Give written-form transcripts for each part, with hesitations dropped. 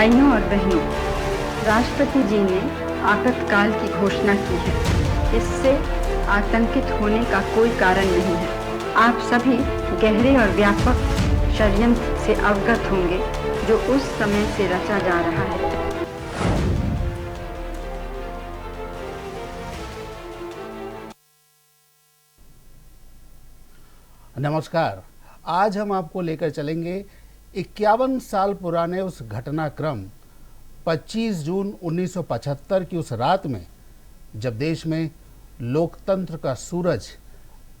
भाइयों और बहनों, राष्ट्रपति जी ने आपातकाल की घोषणा की है। इससे आतंकित होने का कोई कारण नहीं है। आप सभी गहरे और व्यापक षड्यंत्र से अवगत होंगे जो उस समय से रचा जा रहा है। नमस्कार। आज हम आपको लेकर चलेंगे 51 साल पुराने उस घटनाक्रम 25 जून 1975 की उस रात में, जब देश में लोकतंत्र का सूरज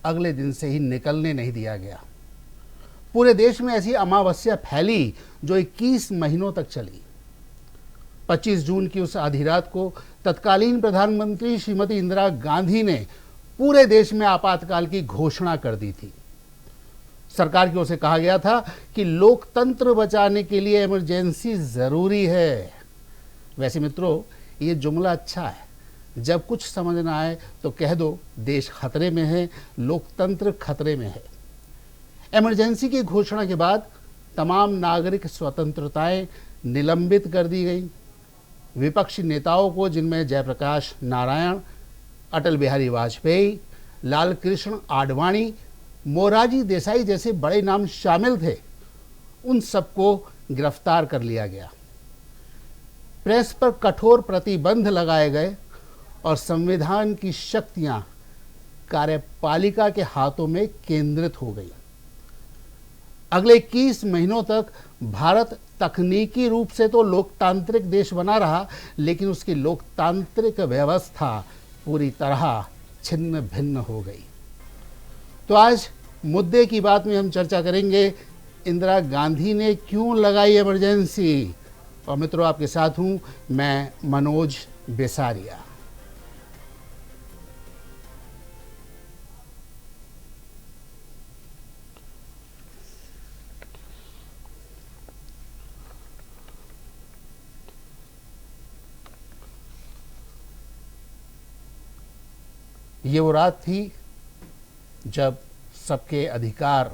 अगले दिन से ही निकलने नहीं दिया गया। पूरे देश में ऐसी अमावस्या फैली जो 21 महीनों तक चली। 25 जून की उस आधी रात को तत्कालीन प्रधानमंत्री श्रीमती इंदिरा गांधी ने पूरे देश में आपातकाल की घोषणा कर दी थी। सरकार की ओर से कहा गया था कि लोकतंत्र बचाने के लिए इमरजेंसी जरूरी है। वैसे मित्रों, ये जुमला अच्छा है। जब कुछ समझ ना आए तो कह दो देश खतरे में है, लोकतंत्र खतरे में है। इमरजेंसी की घोषणा के बाद तमाम नागरिक स्वतंत्रताएं निलंबित कर दी गई। विपक्षी नेताओं को, जिनमें जयप्रकाश नारायण, अटल बिहारी वाजपेयी, लाल कृष्ण आडवाणी, मोरारजी देसाई जैसे बड़े नाम शामिल थे, उन सबको गिरफ्तार कर लिया गया। प्रेस पर कठोर प्रतिबंध लगाए गए और संविधान की शक्तियां कार्यपालिका के हाथों में केंद्रित हो गई। अगले 21 महीनों तक भारत तकनीकी रूप से तो लोकतांत्रिक देश बना रहा, लेकिन उसकी लोकतांत्रिक व्यवस्था पूरी तरह छिन्न भिन्न हो गई। तो आज मुद्दे की बात में हम चर्चा करेंगे, इंदिरा गांधी ने क्यों लगाई इमरजेंसी। और मित्रों, आपके साथ हूं मैं मनोज बेसारिया। ये वो रात थी जब सबके अधिकार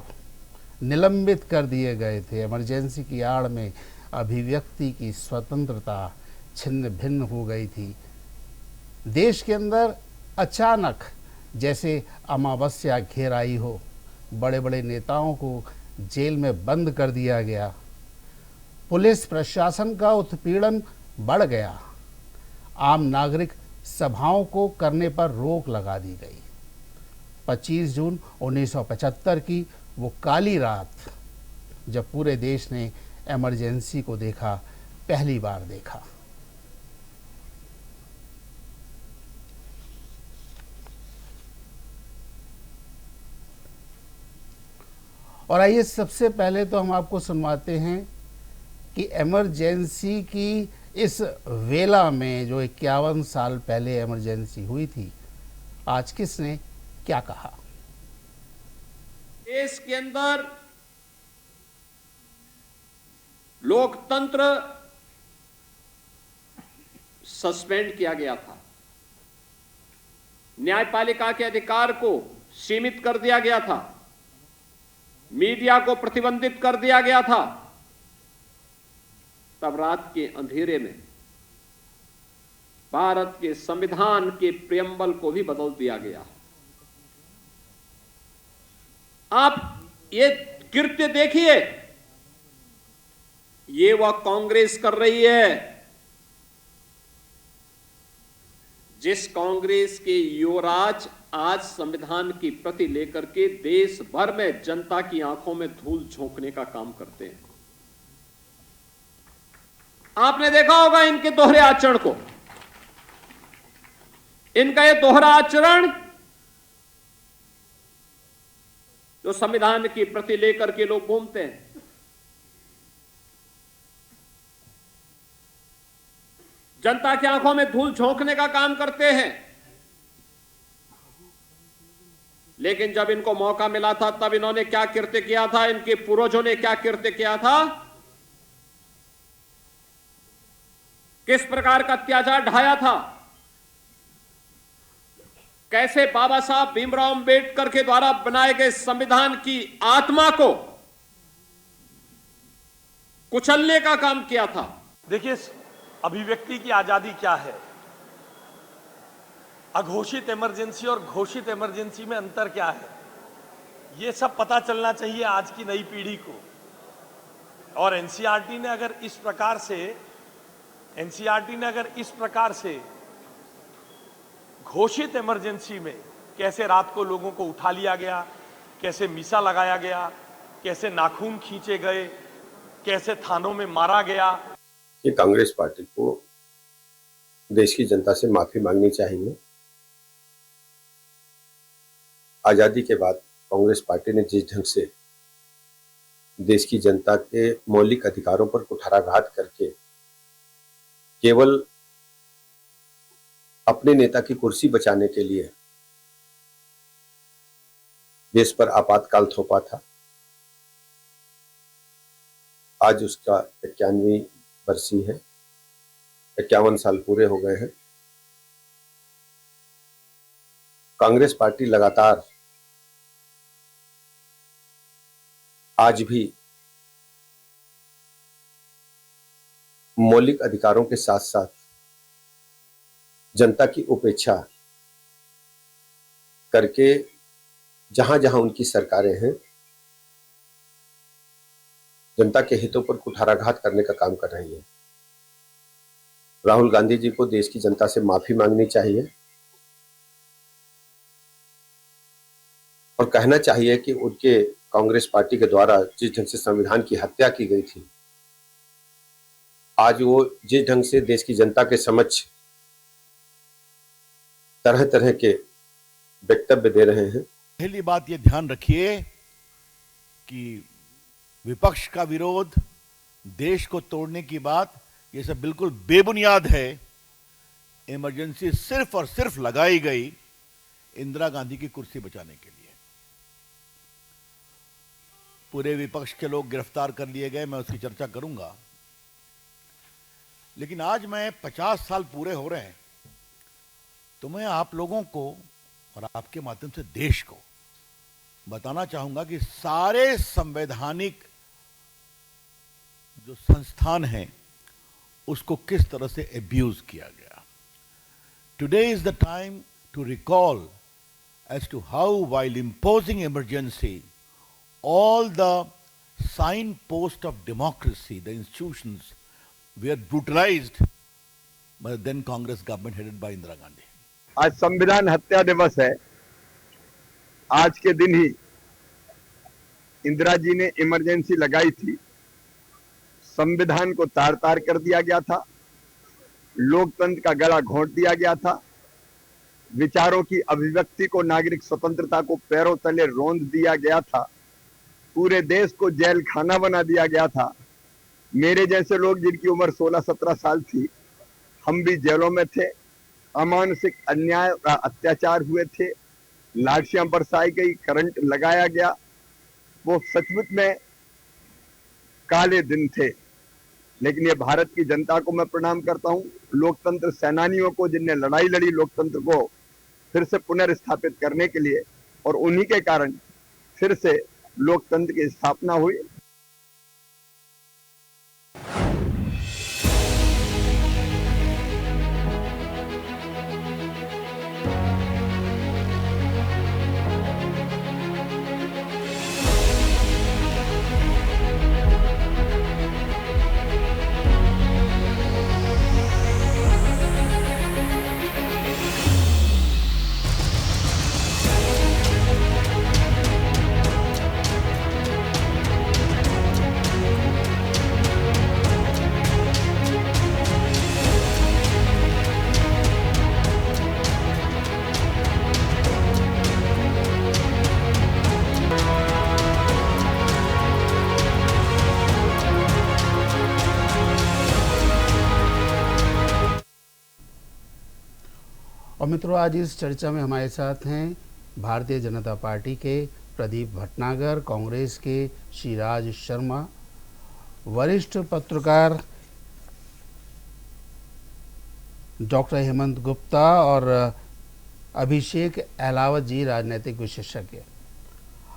निलंबित कर दिए गए थे। इमरजेंसी की आड़ में अभिव्यक्ति की स्वतंत्रता छिन्न भिन्न हो गई थी। देश के अंदर अचानक जैसे अमावस्या घेर आई हो, बड़े बड़े नेताओं को जेल में बंद कर दिया गया। पुलिस प्रशासन का उत्पीड़न बढ़ गया। आम नागरिक सभाओं को करने पर रोक लगा दी गई। 25 जून 1975 की वो काली रात, जब पूरे देश ने इमरजेंसी को देखा, पहली बार देखा। और आइए सबसे पहले तो हम आपको सुनवाते हैं कि इमरजेंसी की इस वेला में, जो 51 साल पहले इमरजेंसी हुई थी, आज किसने क्या कहा। देश के अंदर लोकतंत्र सस्पेंड किया गया था। न्यायपालिका के अधिकार को सीमित कर दिया गया था। मीडिया को प्रतिबंधित कर दिया गया था। तब रात के अंधेरे में भारत के संविधान के प्रियम्बल को भी बदल दिया गया। आप ये कृत्य देखिए, ये वह कांग्रेस कर रही है जिस कांग्रेस के युवराज आज संविधान की प्रति लेकर के देश भर में जनता की आंखों में धूल झोंकने का काम करते हैं। आपने देखा होगा इनके दोहरे आचरण को। इनका ये दोहरा आचरण जो संविधान की प्रति लेकर के लोग घूमते हैं, जनता की आंखों में धूल झोंकने का काम करते हैं। लेकिन जब इनको मौका मिला था, तब इन्होंने क्या कृत्य किया था, इनके पूर्वजों ने क्या कृत्य किया था, किस प्रकार का अत्याचार ढाया था, कैसे बाबा साहब भीमराव अंबेडकर के द्वारा बनाए गए संविधान की आत्मा को कुचलने का काम किया था। देखिए, अभिव्यक्ति की आजादी क्या है, अघोषित इमरजेंसी और घोषित इमरजेंसी में अंतर क्या है, ये सब पता चलना चाहिए आज की नई पीढ़ी को। और एनसीईआरटी ने अगर इस प्रकार से घोषित इमरजेंसी में कैसे रात को लोगों को उठा लिया गया, कैसे मीसा लगाया गया, कैसे नाखून खींचे गए, कैसे थानों में मारा गया। ये कांग्रेस पार्टी को देश की जनता से माफी मांगनी चाहिए। आजादी के बाद कांग्रेस पार्टी ने जिस ढंग से देश की जनता के मौलिक अधिकारों पर कुठाराघात करके केवल अपने नेता की कुर्सी बचाने के लिए देश पर आपातकाल थोपा था, आज उसका 51वीं बरसी है, 51 साल पूरे हो गए हैं। कांग्रेस पार्टी लगातार आज भी मौलिक अधिकारों के साथ साथ जनता की उपेक्षा करके जहां जहां उनकी सरकारें हैं, जनता के हितों पर कुठाराघात करने का काम कर रही है। राहुल गांधी जी को देश की जनता से माफी मांगनी चाहिए और कहना चाहिए कि उनके कांग्रेस पार्टी के द्वारा जिस ढंग से संविधान की हत्या की गई थी, आज वो जिस ढंग से देश की जनता के समक्ष तरह तरह के वक्तव्य दे रहे हैं। पहली बात ये ध्यान रखिए कि विपक्ष का विरोध, देश को तोड़ने की बात, ये सब बिल्कुल बेबुनियाद है। इमरजेंसी सिर्फ और सिर्फ लगाई गई इंदिरा गांधी की कुर्सी बचाने के लिए। पूरे विपक्ष के लोग गिरफ्तार कर लिए गए, मैं उसकी चर्चा करूंगा। लेकिन आज मैं 50 साल पूरे हो रहे हैं, तो मैं आप लोगों को और आपके माध्यम से देश को बताना चाहूंगा कि सारे संवैधानिक जो संस्थान हैं उसको किस तरह से एब्यूज किया गया। Today is the time to recall as to how, while imposing emergency, all the signposts of democracy, the institutions, were brutalized by the then Congress government headed by Indira Gandhi. आज संविधान हत्या दिवस है। आज के दिन ही इंदिरा जी ने इमरजेंसी लगाई थी, संविधान को तार तार कर दिया गया था, लोकतंत्र का गला घोंट दिया गया था, विचारों की अभिव्यक्ति को, नागरिक स्वतंत्रता को पैरों तले रौंद दिया गया था, पूरे देश को जेल खाना बना दिया गया था। मेरे जैसे लोग जिनकी उम्र 16-17 साल थी, हम भी जेलों में थे, अमानसिक अन्याय और अत्याचार हुए थे, लाठियां बरसाई गई, करंट लगाया गया। वो सचमुच में काले दिन थे। लेकिन ये भारत की जनता को मैं प्रणाम करता हूं, लोकतंत्र सेनानियों को जिनने लड़ाई लड़ी लोकतंत्र को फिर से पुनर्स्थापित करने के लिए, और उन्हीं के कारण फिर से लोकतंत्र की स्थापना हुई। और मित्रों, आज इस चर्चा में हमारे साथ हैं भारतीय जनता पार्टी के प्रदीप भटनागर, कांग्रेस के शिराज शर्मा, वरिष्ठ पत्रकार डॉक्टर हेमंत गुप्ता और अभिषेक अहलावत जी, राजनीतिक विशेषज्ञ।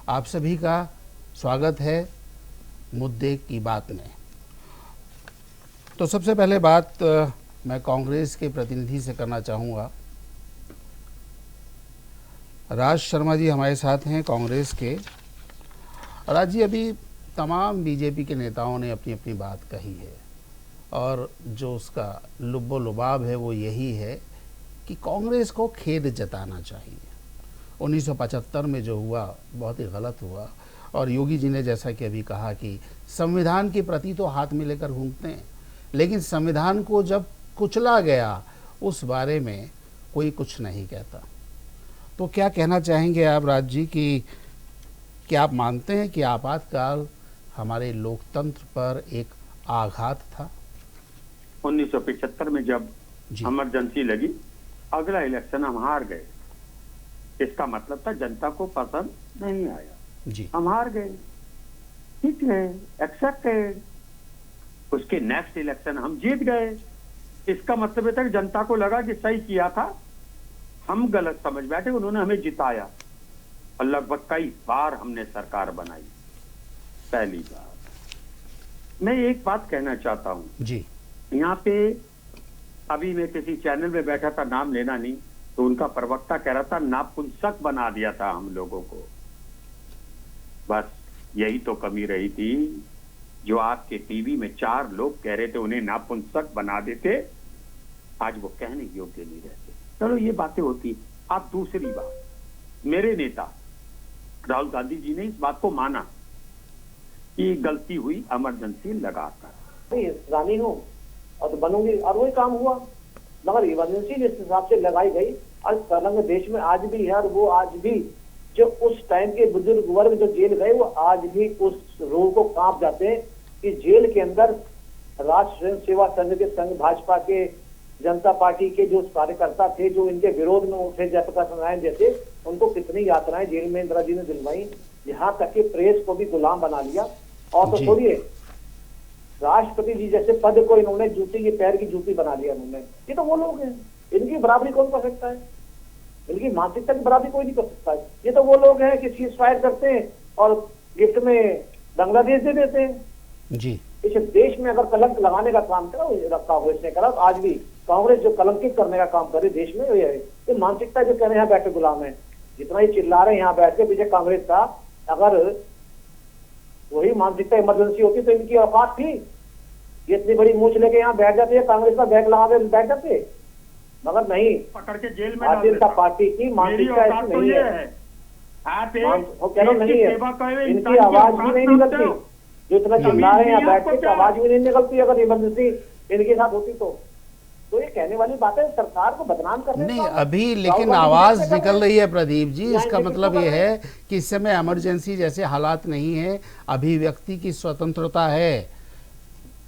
आप सभी का स्वागत है मुद्दे की बात में। तो सबसे पहले बात मैं कांग्रेस के प्रतिनिधि से करना चाहूँगा। राज शर्मा जी हमारे साथ हैं कांग्रेस के। राज जी, अभी तमाम बीजेपी के नेताओं ने अपनी अपनी बात कही है और जो उसका लुब्बो लुबाब है वो यही है कि कांग्रेस को खेद जताना चाहिए। 1975 में जो हुआ बहुत ही गलत हुआ और योगी जी ने जैसा कि अभी कहा कि संविधान के प्रति तो हाथ में लेकर घूमते हैं, लेकिन संविधान को जब कुचला गया उस बारे में कोई कुछ नहीं कहता। तो क्या कहना चाहेंगे आप राज जी कि क्या आप मानते हैं कि आपातकाल हमारे लोकतंत्र पर एक आघात था? 1975 में जब इमरजेंसी लगी, अगला इलेक्शन हम हार गए। इसका मतलब था जनता को पसंद नहीं आया जी। हम हार गए, ठीक है, एक्सेप्टेड। उसके नेक्स्ट इलेक्शन हम जीत गए। इसका मतलब था कि जनता को लगा कि सही किया था, हम गलत समझ बैठे, उन्होंने हमें जिताया और लगभग कई बार हमने सरकार बनाई। पहली बात मैं एक बात कहना चाहता हूं जी। यहाँ पे अभी मैं किसी चैनल में बैठा था, नाम लेना नहीं, तो उनका प्रवक्ता कह रहा था नापुंसक बना दिया था हम लोगों को। बस यही तो कमी रही थी जो आपके टीवी में 4 लोग कह रहे थे उन्हें नापुंसक बना देते, आज वो कहने योग्य नहीं रहते। चलो ये बातें होती। अब दूसरी बात, मेरे नेता राहुल गांधी जी ने इस बात को माना कि गलती हुई इमरजेंसी लगाकर। रानी हूँ और तो बनूंगी, और वही काम हुआ। मगर इमरजेंसी जिस हिसाब से लगाई गई और कलंक देश में आज भी है, और वो आज भी जो उस टाइम के बुजुर्ग वर्ग जो जेल गए वो आज भी उस रूह को कांप जाते हैं कि जेल के अंदर राष्ट्र स्वयं सेवा संघ के संघ, भाजपा के, जनता पार्टी के जो कार्यकर्ता थे जो इनके विरोध में उठे, जयप्रकाश नारायण जैसे, उनको कितनी यातनाएं जेल में इंदिरा जी ने दिलवाई, यहाँ तक कि प्रेस को भी गुलाम बना लिया। और तो छोड़िए, राष्ट्रपति जी जैसे पद को इन्होंने जूती के पैर की जूती बना लिया इन्होंने। ये तो वो लोग हैं, इनकी बराबरी कौन कर सकता है? इनकी मानसिकता की बराबरी कोई नहीं कर सकता है। ये तो वो लोग हैं कि सीज फायर करते हैं और गिफ्ट में बांग्लादेश दे देते हैं जी। इस देश में अगर कलंक लगाने का काम करा कांग्रेस ने करा, आज भी कांग्रेस जो कलंकित करने का काम करे देश में, ये मानसिकता जो कह रहे हैं यहाँ बैठे गुलाम है। जितना ये चिल्ला रहे हैं यहाँ बैठ के पीछे कांग्रेस का, अगर वही मानसिकता इमरजेंसी होती तो इनकी औकात थी, ये इतनी बड़ी मूंछ लेके यहाँ बैठ जाते हैं, कांग्रेस का बैग लगा के बैठ जाते, मगर नहीं, पकड़ के जेल में भारतीय जनता पार्टी की मानसिकता ऐसी नहीं है। आप नहीं है, इनकी आवाज भी नहीं निकलती। जो इतना चिल्ला रहे हैं यहाँ बैठ के, आवाज भी नहीं निकलती अगर इमरजेंसी इनके साथ होती तो ये कहने वाली बात है सरकार को बदनाम करने नहीं अभी, लेकिन आवाज निकल रही है प्रदीप जी। इसका मतलब ये है कि इस समय इमरजेंसी जैसे हालात नहीं है, अभिव्यक्ति की स्वतंत्रता है।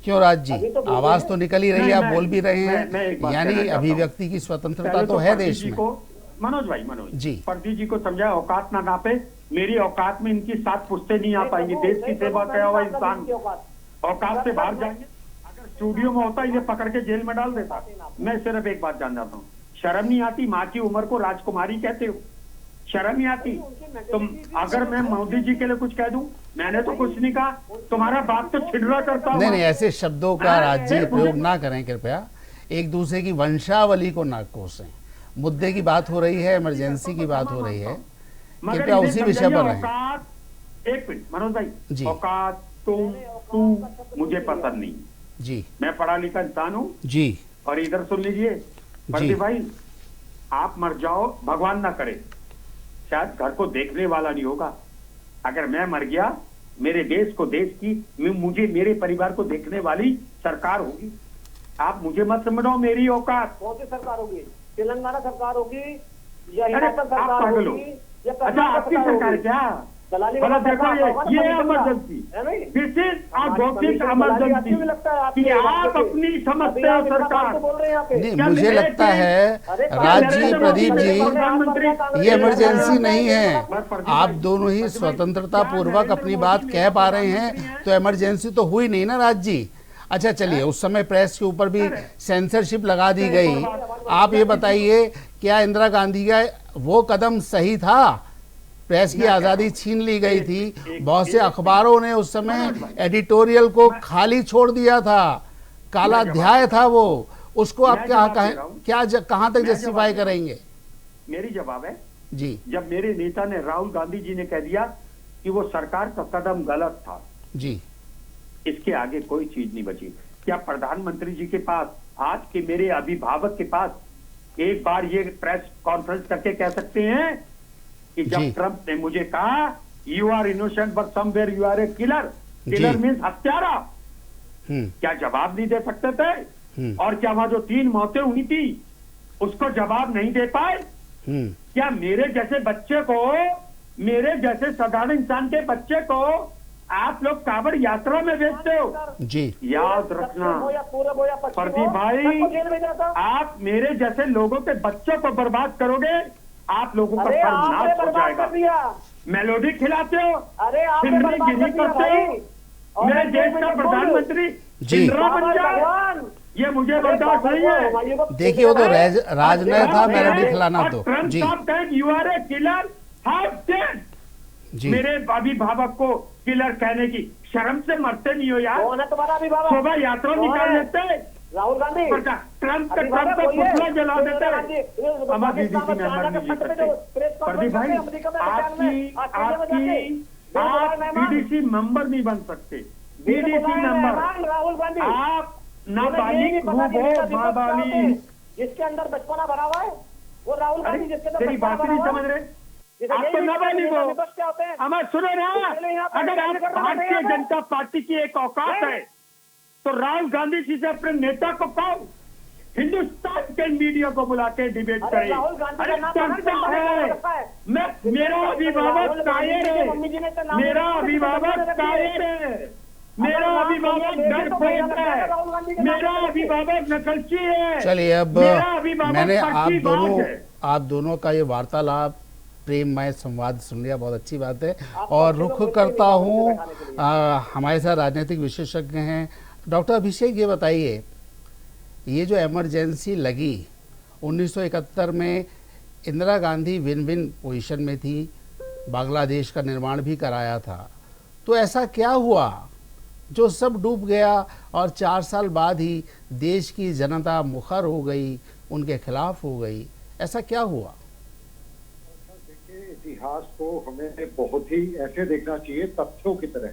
क्यों राज जी, आवाज तो निकल ही रही है, आप बोल भी रहे हैं, यानी अभिव्यक्ति की स्वतंत्रता तो है देश में। मनोज जी, प्रदीप जी को समझाए, औकात ना नापे। मेरी औकात में इनकी 7 पुश्ते नहीं आ पाएंगी। देश की सेवा किया हुआ इंसान औकात से बाहर जाएंगे। अगर स्टूडियो में होता इन्हें पकड़ के जेल में डाल देता। मैं सिर्फ एक बात जान जाता हूँ, शर्म नहीं आती? माँ की उम्र को राजकुमारी कहते हो, शर्म नहीं आती? तुम अगर मैं मोदी जी के लिए कुछ कह दूं, मैंने तो कुछ नहीं कहा, तुम्हारा बात तो छिड़रा करता हूं। नहीं, ऐसे शब्दों का राज जी प्रयोग ना करें कृपया, एक दूसरे की वंशावली को ना कोसें। मुद्दे की बात हो रही है, इमरजेंसी की बात हो रही है, कृपया उसी विषय पर रहें। एक मिनट मनोज भाई, औकात तू मुझे पसंद नहीं जी, मैं पढ़ा लिखा इंसान हूँ जी। और इधर सुन लीजिए प्रदीप भाई, आप मर जाओ, भगवान ना करे, शायद घर को देखने वाला नहीं होगा। अगर मैं मर गया, मेरे देश को, देश की, मुझे, मेरे परिवार को देखने वाली सरकार होगी। आप मुझे मत समझो मेरी औकात। कौन सी सरकार होगी? तेलंगाना सरकार होगी या हिमाचल सरकार होगी? अच्छा, आपकी सरकार क्या? देखो ये इमरजेंसी, दिस इज अ भौतिक इमरजेंसी कि आप अपनी समझते हो सरकार। नहीं, मुझे लगता है राज जी, प्रदीप जी, ये इमरजेंसी नहीं है। आप दोनों ही स्वतंत्रता पूर्वक अपनी बात कह पा रहे हैं, तो इमरजेंसी तो हुई नहीं ना राज जी। अच्छा चलिए, उस समय प्रेस के ऊपर भी सेंसरशिप लगा दी गई। आप ये बताइए, क्या इंदिरा गांधी का वो कदम सही था? प्रेस की आज़ादी छीन ली गई थी, बहुत से अखबारों ने उस समय एडिटोरियल को खाली छोड़ दिया था, काला अध्याय था वो, उसको आप मैं क्या जवाब दे रहा हूं। कहां तक मैं जस्टिफाई जवाब दे रहा करेंगे? मेरी जवाब है, जी जब मेरे नेता ने, राहुल गांधी जी ने कह दिया कि वो सरकार का कदम गलत था, जी इसके आगे कोई चीज नहीं बची। क्या प्रधानमंत्री जी के पास, आज के मेरे अभिभावक के पास एक बार ये प्रेस कॉन्फ्रेंस करके कह सकते हैं कि जी। जब ट्रंप ने मुझे कहा you are innocent but somewhere you are a killer, killer ji. Means हत्यारा, हम्म क्या जवाब नहीं दे सकते थे? हम्म और क्या वहां जो 3 मौतें हुई थी उसको जवाब नहीं दे पाए? हम्म क्या मेरे जैसे बच्चे को, मेरे जैसे साधारण इंसान के बच्चे को आप लोग कांवड़ यात्रा में भेजते हो? जी याद रखना प्रदीप भाई, आप मेरे जैसे लोगों के बच्चों को बर्बाद करोगे, आप लोगों का सर्वनाश हो जाएगा। मेलोडी खिलाते हो, सिमरन गिरी करते हो, मेरे देश का प्रधानमंत्री जी। इंदिरा बन जाए, ये मुझे बर्दाश्त नहीं है। देखिए वो तो राजनय था, मेलोडी खिलाना तो ट्रंप जी साहब कहें you are a killer, how dare जी मेरे अभिभावक को किलर कहने की शर्म से मरते नहीं हो यार? कौन है तुम्हारा अभिभावक? शोभा यात्रा निकाल लेते, राहुल गांधी, ट्रंप का पुतला जला देते। हमारे दीदी जी मेहमान नहीं करते। प्रदीप भाई, आप बीडीसी मेंबर नहीं बन सकते, बीडीसी मेंबर राहुल गांधी आप नाबालिग हो, नाबालिग। जिसके अंदर बचपना भरा हुआ है वो राहुल गांधी, जिसके अंदर तेरी बात नहीं समझ रहे आप तो नाबालिग हो। हमें सुनो ना, अगर आप भारतीय जनता पार्टी की एक औकात है तो राहुल गांधी जी से अपने नेता को पाओ, हिंदुस्तान के मीडिया को बुला के डिबेट करें। अरे जनता है, मैं, मेरा अभिभावक कायर है, मेरा अभिभावक कायर है, मेरा अभिभावक डरपोक है, मेरा अभिभावक नकलची है। चलिए अब मेरा अभिभावक मैंने पक्षीबाज है। आप दोनों का ये वार्तालाप, प्रेममय संवाद सुन लिया, बहुत अच्छी बात है। और रुख करता हूँ, हमारे साथ राजनीतिक विशेषज्ञ हैं डॉक्टर अभिषेक, ये बताइए, ये जो इमरजेंसी लगी 1971 में, Indira Gandhi win win position में थी, बांग्लादेश का निर्माण भी कराया था, तो ऐसा क्या हुआ जो सब डूब गया और 4 साल बाद ही देश की जनता मुखर हो गई, उनके खिलाफ हो गई? ऐसा क्या हुआ? देखिए, इतिहास को हमें बहुत ही ऐसे देखना चाहिए, तथ्यों की तरह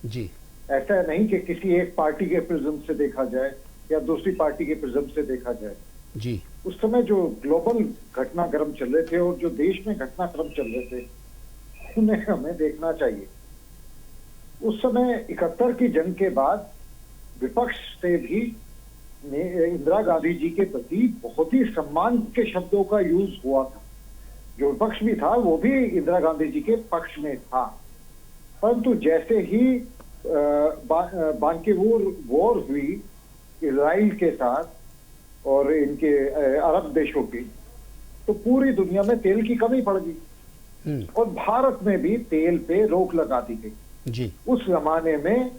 जी। ऐसा नहीं कि किसी एक पार्टी के प्रिज्म से देखा जाए या दूसरी पार्टी के प्रिज्म से देखा जाए जी। उस समय जो ग्लोबल घटनाक्रम चल रहे थे और जो देश में घटनाक्रम चल रहे थे, उन्हें हमें देखना चाहिए। उस समय 71 की जंग के बाद विपक्ष से भी इंदिरा गांधी जी के प्रति बहुत ही सम्मान के शब्दों का यूज हुआ था। जो विपक्ष भी था वो भी इंदिरा गांधी जी के पक्ष में था, परंतु जैसे ही बांकीवूर वॉर हुई इजराइल के साथ और इनके अरब देशों की, तो पूरी दुनिया में तेल की कमी पड़ गई और भारत में भी तेल पे रोक लगा दी गई जी। उस जमाने में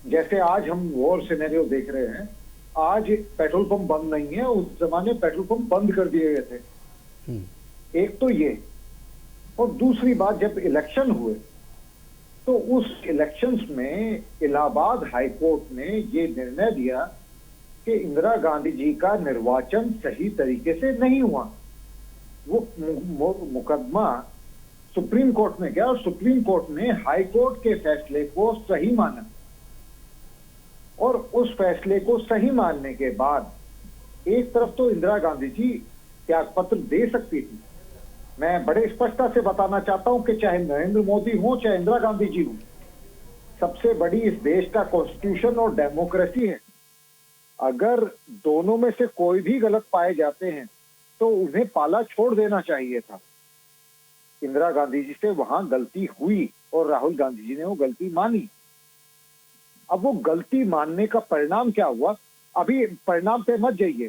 जैसे आज हम वॉर सिनेरियो देख रहे हैं, आज पेट्रोल पंप बंद नहीं है, उस जमाने पेट्रोल पंप बंद कर दिए गए थे। एक तो ये, और दूसरी बात, जब इलेक्शन हुए तो उस इलेक्शंस में इलाहाबाद हाई कोर्ट ने ये निर्णय दिया कि इंदिरा गांधी जी का निर्वाचन सही तरीके से नहीं हुआ। वो मुकदमा सुप्रीम कोर्ट में गया और सुप्रीम कोर्ट ने हाई कोर्ट के फैसले को सही माना, और उस फैसले को सही मानने के बाद एक तरफ तो इंदिरा गांधी जी त्यागपत्र दे सकती थी। मैं बड़े स्पष्टता से बताना चाहता हूं कि चाहे नरेंद्र मोदी हो चाहे इंदिरा गांधी जी हो, सबसे बड़ी इस देश का कॉन्स्टिट्यूशन और डेमोक्रेसी है। अगर दोनों में से कोई भी गलत पाए जाते हैं तो उन्हें पाला छोड़ देना चाहिए था। इंदिरा गांधी जी से वहां गलती हुई और राहुल गांधी जी ने वो गलती मानी। अब वो गलती मानने का परिणाम क्या हुआ, अभी परिणाम पे मत जाइए,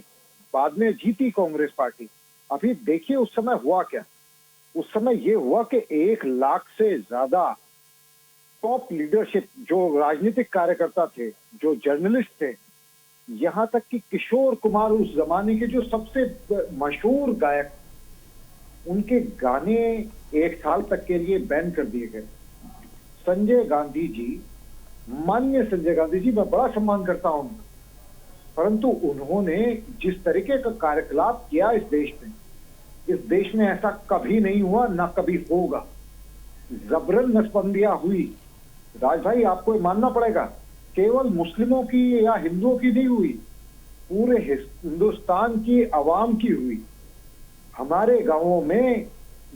बाद में जीती कांग्रेस पार्टी। अभी देखिए उस समय हुआ क्या। उस समय ये हुआ कि 1 लाख से ज्यादा टॉप लीडरशिप, जो राजनीतिक कार्यकर्ता थे, जो जर्नलिस्ट थे, यहां तक कि किशोर कुमार उस जमाने के जो सबसे मशहूर गायक, उनके गाने 1 साल तक के लिए बैन कर दिए गए। संजय गांधी जी, माननीय संजय गांधी जी, मैं बड़ा सम्मान करता हूं, परंतु उन्होंने जिस तरीके का कार्यकलाप किया इस देश में ऐसा कभी नहीं हुआ, ना कभी होगा। जबरन नसबंदियां हुई, राज भाई आपको ये मानना पड़ेगा, केवल मुस्लिमों की या हिंदुओं की नहीं हुई, पूरे हिंदुस्तान की आवाम की हुई। हमारे गांवों में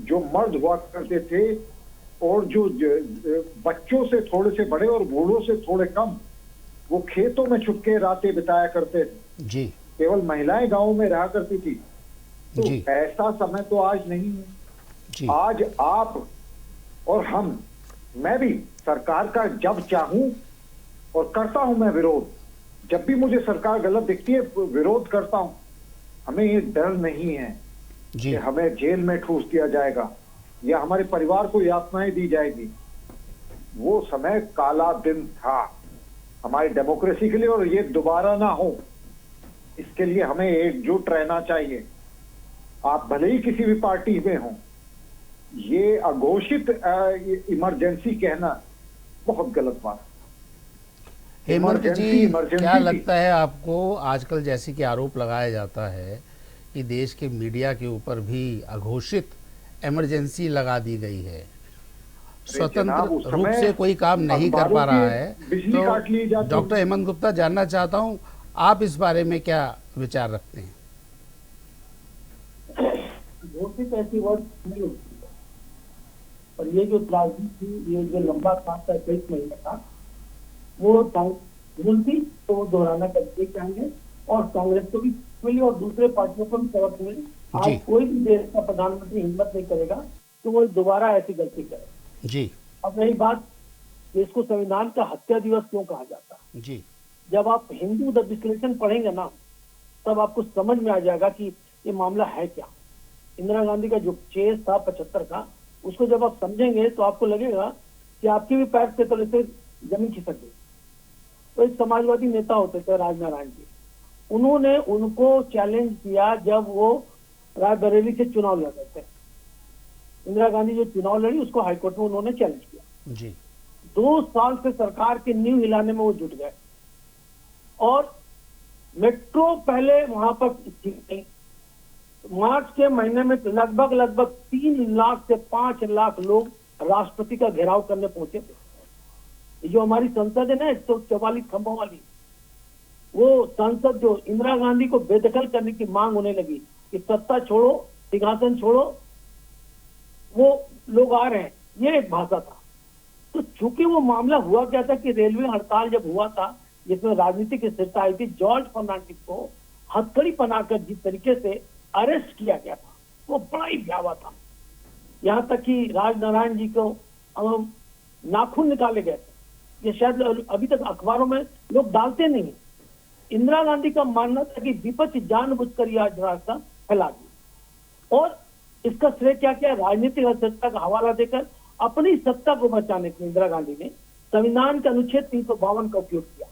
जो मर्द हुआ करते थे और जो बच्चों से थोड़े से बड़े और बूढ़ों से थोड़े कम, वो खेतों में छुप के रातें बिताया करते थे जी। केवल महिलाएं गांवों में रहा करती थी। तो जी। ऐसा समय तो आज नहीं है जी। आज आप और हम, मैं भी सरकार का जब चाहूं और करता हूं मैं विरोध, जब भी मुझे सरकार गलत दिखती है विरोध करता हूं। हमें ये डर नहीं है जी। कि हमें जेल में ठूस दिया जाएगा या हमारे परिवार को यातनाएं दी जाएगी। वो समय काला दिन था हमारी डेमोक्रेसी के लिए, और ये दोबारा ना हो इसके लिए हमें एकजुट रहना चाहिए। आप भले ही किसी भी पार्टी में हो, ये अघोषित इमरजेंसी कहना बहुत गलत बात है। हेमंत जी, इमरजेंसी क्या लगता है आपको, आजकल जैसे कि आरोप लगाया जाता है कि देश के मीडिया के ऊपर भी अघोषित इमरजेंसी लगा दी गई है, स्वतंत्र रूप से कोई काम नहीं कर पा रहा है, तो डॉक्टर हेमंत गुप्ता जानना चाहता हूं आप इस बारे में क्या विचार रखते हैं? घोषित ऐसी वर्ड नहीं होती है, और ये जो त्रासदी थी, ये जो लंबा था 23 महीने का, वो भूल थी तो वो दोहराना करके चाहेंगे, और कांग्रेस को भी मिली और दूसरे पार्टियों को भी सबक मिली। आज कोई भी देश का प्रधानमंत्री हिम्मत नहीं करेगा तो वो दोबारा ऐसी गलती करे जी। अब रही बात, इसको संविधान का हत्या दिवस क्यों कहा जाता है जी। जब आप हिंदू द विश्लेषण पढ़ेंगे ना, तब आपको समझ में आ जाएगा कि ये मामला है क्या। इंदिरा गांधी का जो चेस था 75 का, उसको जब आप समझेंगे तो आपको लगेगा कि आपके भी पैर से तले से जमीन खिसक गई। तो एक समाजवादी नेता होते थे राजनारायण जी, उन्होंने उनको चैलेंज किया जब वो रायबरेली से चुनाव लड़ रहे थे। इंदिरा गांधी जो चुनाव लड़ी उसको हाईकोर्ट में उन्होंने चैलेंज किया जी। 2 साल से सरकार की नींव हिलाने में वो जुट गए, और मेट्रो पहले वहां पर थी। मार्च के महीने में लगभग 3 लाख से 5 लाख लोग राष्ट्रपति का घेराव करने पहुंचे थे। जो हमारी संसद है ना 144 खंभों वाली, वो संसद जो इंदिरा गांधी को बेदखल करने की मांग होने लगी कि सत्ता छोड़ो, सिंहासन छोड़ो, वो लोग आ रहे हैं, ये एक भाषा था। तो चूंकि वो मामला हुआ क्या था कि रेलवे हड़ताल जब हुआ था जिसमें राजनीतिक स्थिरता आई थी, जॉर्ज फर्नांडिस को हथकड़ी बनाकर जिस तरीके से अरेस्ट किया गया था वो बड़ा ही भयावह था। यहाँ तक कि राजनारायण जी को नाखून निकाले गए थे। ये शायद अभी तक अखबारों में लोग डालते नहीं। इंदिरा गांधी का मानना था कि विपक्ष जानबूझकर यह रास्ता फैला दिया, और इसका श्रेय क्या क्या राजनीतिक अस्थिरता का हवाला देकर अपनी सत्ता को बचाने के लिए इंदिरा गांधी ने संविधान के अनुच्छेद 352 का उपयोग किया।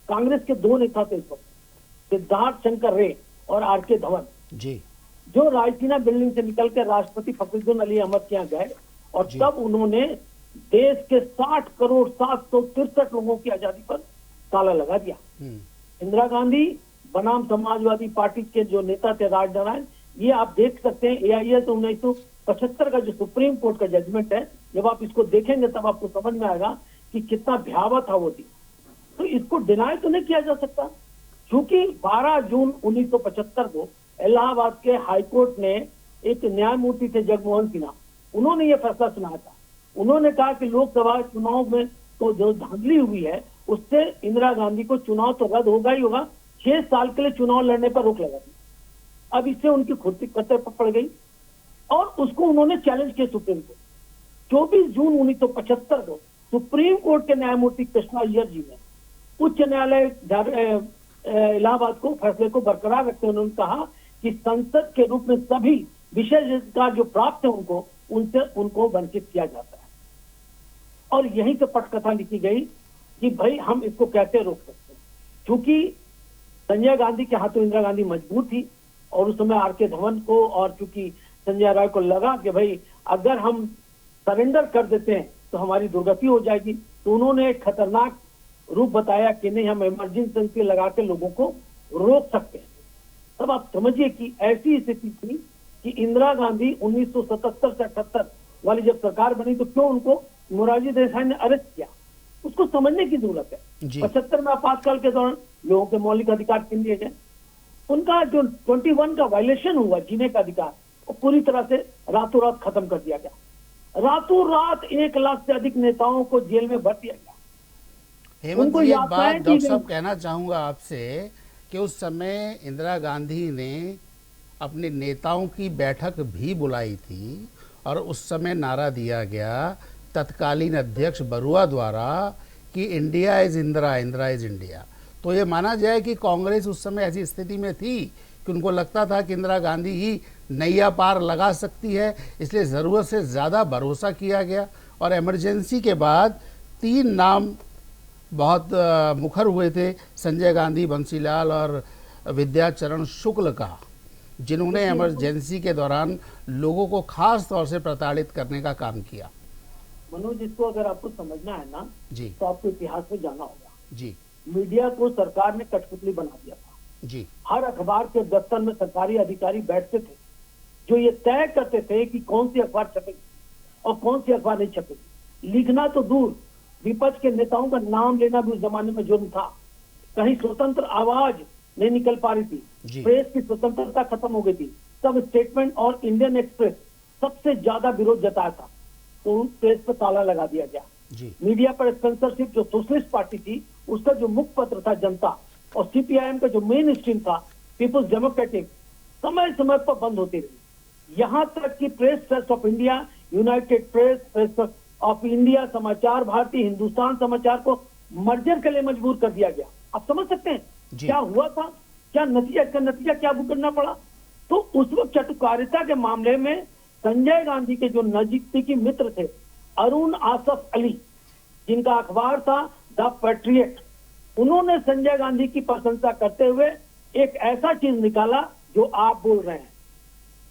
कांग्रेस के 2 नेता थे, सिद्धार्थ शंकर रे और आर.के. धवन जी, जो रायसीना बिल्डिंग से निकलकर राष्ट्रपति फखरुद्दीन अली अहमद के यहाँ गए, और तब उन्होंने देश के 60 करोड़ 763 लोगों की आजादी पर ताला लगा दिया। इंदिरा गांधी बनाम समाजवादी पार्टी के जो नेता थे राजनारायण, ये आप देख सकते हैं AIS 1975 का जो सुप्रीम कोर्ट का जजमेंट है, जब आप इसको देखेंगे तब आपको समझ में आएगा कि कितना भयावह था वो दिन। तो इसको डिनाई तो नहीं किया जा सकता, क्योंकि 12 जून 1975 को इलाहाबाद के हाईकोर्ट ने, एक न्यायमूर्ति थे जगमोहन सिन्हा, उन्होंने ये फैसला सुनाया था। उन्होंने कहा कि लोकसभा चुनाव में तो जो धांधली हुई है उससे इंदिरा गांधी को चुनाव तो रद्द होगा ही होगा, 6 साल के लिए चुनाव लड़ने पर रोक लगा दी। अब इससे उनकी खुद की कतर पड़ गई और उसको उन्होंने चैलेंज किया सुप्रीम कोर्ट। 24 जून 1975 को सुप्रीम कोर्ट के न्यायमूर्ति कृष्णा अय्यर जी ने उच्च न्यायालय इलाहाबाद को फैसले को बरकरार रखते उन्होंने कहा कि संसद के रूप में सभी विशेषाधिकार जो प्राप्त है उनको वंचित किया जाता है। और यहीं से पटकथा लिखी गई कि भाई हम इसको कैसे रोक सकते हैं, क्योंकि संजय गांधी के हाथों इंदिरा गांधी मजबूर थी, और उस समय आर.के. धवन को और चूंकि संजय राय को लगा कि भाई अगर हम सरेंडर कर देते हैं तो हमारी दुर्गति हो जाएगी, तो उन्होंने एक खतरनाक रूप बताया कि नहीं, हम इमरजेंसी लगा के लोगों को रोक सकते हैं। तब आप समझिए कि ऐसी स्थिति थी कि इंदिरा गांधी 1977 से 78 वाली जब सरकार बनी तो क्यों उनको मोरारजी देसाई ने अरेस्ट किया, उसको समझने की जरूरत है। 75 में आपातकाल के दौरान लोगों के मौलिक अधिकार छीन लिए गए, उनका जो 21 का वायलेशन हुआ जीने का अधिकार, वो पूरी तरह से रातों रात खत्म कर दिया गया। रातों रात 1 लाख से अधिक नेताओं को जेल में भर दिया गया। हेमंत जी, एक बात डॉक्टर साहब कहना चाहूंगा आपसे कि उस समय इंदिरा गांधी ने अपने नेताओं की बैठक भी बुलाई थी और उस समय नारा दिया गया तत्कालीन अध्यक्ष बरुआ द्वारा कि India is Indira, Indira is India. तो ये माना जाए कि कांग्रेस उस समय ऐसी स्थिति में थी कि उनको लगता था कि इंदिरा गांधी ही नैया पार लगा सकती है, इसलिए ज़रूरत से ज़्यादा भरोसा किया गया और इमरजेंसी के बाद 3 नाम बहुत मुखर हुए थे, संजय गांधी, बंसीलाल और विद्याचरण शुक्ल का, जिन्होंने इमरजेंसी के दौरान लोगों को खास तौर से प्रताड़ित करने का काम किया। मनोज, इसको अगर आपको समझना है ना जी, तो आपको इतिहास में जाना होगा। जी, मीडिया को सरकार ने कठपुतली बना दिया था। जी, हर अखबार के दफ्तर में सरकारी अधिकारी बैठते थे जो ये तय करते थे कि कौन सी अखबार छपेगी और कौन सी अखबार नहीं छपेगी। लिखना तो दूर, विपक्ष के नेताओं का नाम लेना भी उस जमाने में जुर्म था। कहीं स्वतंत्र आवाज नहीं निकल पा रही थी, प्रेस की स्वतंत्रता खत्म हो गई थी। तब स्टेटमेंट और इंडियन एक्सप्रेस सबसे ज्यादा विरोध जताया था, तो उन प्रेस पर ताला लगा दिया गया। मीडिया पर स्पेंसरशिप, जो सोशलिस्ट पार्टी थी उसका जो मुख्य पत्र था जनता, और सीपीआईएम का जो मेन स्ट्रीम था पीपुल्स डेमोक्रेटिक, समय समय पर बंद होती रही। यहाँ तक कि press trust of India, United press, press of India, समाचार भारती, हिंदुस्तान समाचार को मर्जर के लिए मजबूर कर दिया गया। आप समझ सकते हैं क्या हुआ था, क्या नतीजा, इसका नतीजा क्या भुगतना पड़ा। तो उस वक्त चटुकारिता के मामले में संजय गांधी के जो नजदीकी मित्र थे, अरुण आसफ अली, जिनका अखबार था द पैट्रियट, उन्होंने संजय गांधी की प्रशंसा करते हुए एक ऐसा चीज निकाला जो आप बोल रहे हैं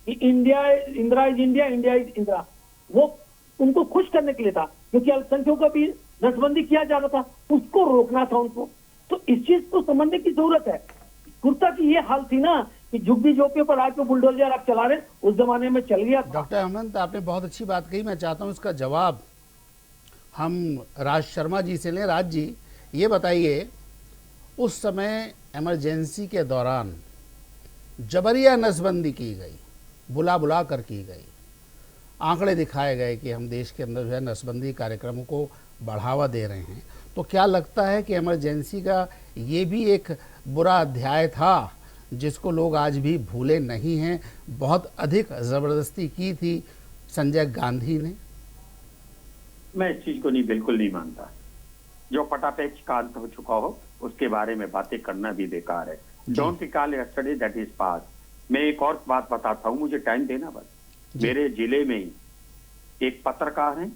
कि India, Indira is India, India is Indira. वो उनको खुश करने के लिए था, क्योंकि अल्पसंख्यकों का भी नसबंदी किया जा रहा था, उसको रोकना था उनको। तो इस चीज को समझने की जरूरत है। कुर्ता की ये हाल थी ना कि झुग्गी झोंपड़ियों पर आज बुलडोजर आप चला रहे, उस जमाने में चल गया। डॉक्टर हेमंत, आपने बहुत अच्छी बात कही। मैं चाहता हूं इसका जवाब हम राज शर्मा जी से लें। राज जी, ये बताइए, उस समय इमरजेंसी के दौरान जबरिया नसबंदी की गई, बुला बुला कर की गई, आंकड़े दिखाए गए कि हम देश के अंदर जो है नसबंदी कार्यक्रमों को बढ़ावा दे रहे हैं। तो क्या लगता है कि इमरजेंसी का ये भी एक बुरा अध्याय था जिसको लोग आज भी भूले नहीं हैं? बहुत अधिक ज़बरदस्ती की थी संजय गांधी ने। मैं इस चीज को बिल्कुल नहीं मानता। जो पटापेच का अंत हो चुका हो उसके बारे में बातें करना भी बेकार है। Don't recall yesterday that is past. मैं एक और बात बताता हूँ, मुझे टाइम देना बस। मेरे जिले में ही एक पत्रकार हैं,